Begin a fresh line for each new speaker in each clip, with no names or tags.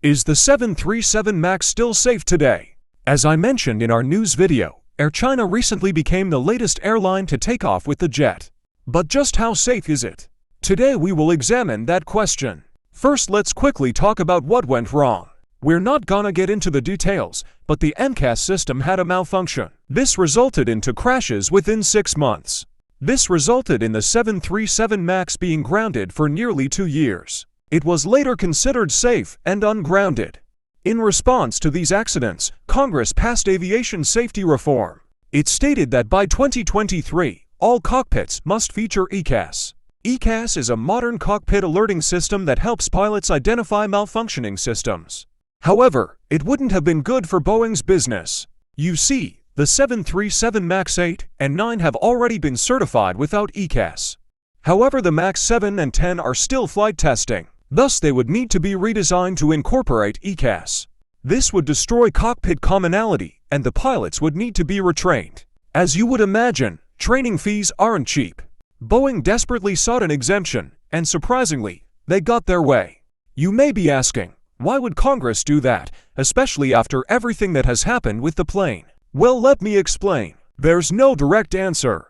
Is the 737 MAX still safe today? As I mentioned in our news video, Air China recently became the latest airline to take off with the jet. But just how safe is it? Today we will examine that question. First, let's quickly talk about what went wrong. We're not gonna get into the details, but the MCAS system had a malfunction. This resulted into crashes within 6 months. This resulted in the 737 MAX being grounded for nearly 2 years. It was later considered safe and ungrounded. In response to these accidents, Congress passed aviation safety reform. It stated that by 2023, all cockpits must feature ECAS. ECAS is a modern cockpit alerting system that helps pilots identify malfunctioning systems. However, it wouldn't have been good for Boeing's business. You see, the 737 MAX 8 and 9 have already been certified without ECAS. However, the MAX 7 and 10 are still flight testing. Thus, they would need to be redesigned to incorporate ECAS. This would destroy cockpit commonality, and the pilots would need to be retrained. As you would imagine, training fees aren't cheap. Boeing desperately sought an exemption, and surprisingly, they got their way. You may be asking, why would Congress do that, especially after everything that has happened with the plane? Well, let me explain. There's no direct answer.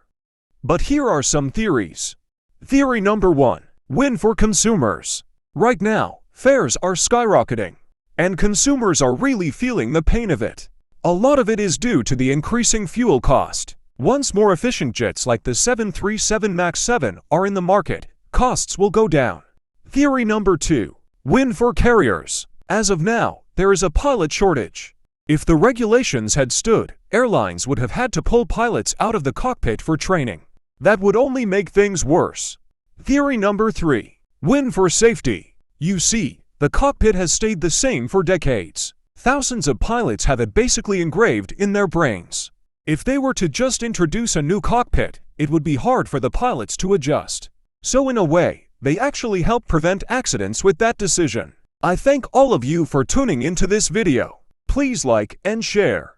But here are some theories. Theory number 1. Win for consumers. Right now, fares are skyrocketing, and consumers are really feeling the pain of it. A lot of it is due to the increasing fuel cost. Once more efficient jets like the 737 MAX 7 are in the market, costs will go down. Theory number 2. Win for carriers. As of now, there is a pilot shortage. If the regulations had stood, airlines would have had to pull pilots out of the cockpit for training. That would only make things worse. Theory number 3. Win for safety. You see, the cockpit has stayed the same for decades. Thousands of pilots have it basically engraved in their brains. If they were to just introduce a new cockpit, it would be hard for the pilots to adjust. So in a way, they actually help prevent accidents with that decision. I thank all of you for tuning into this video. Please like and share.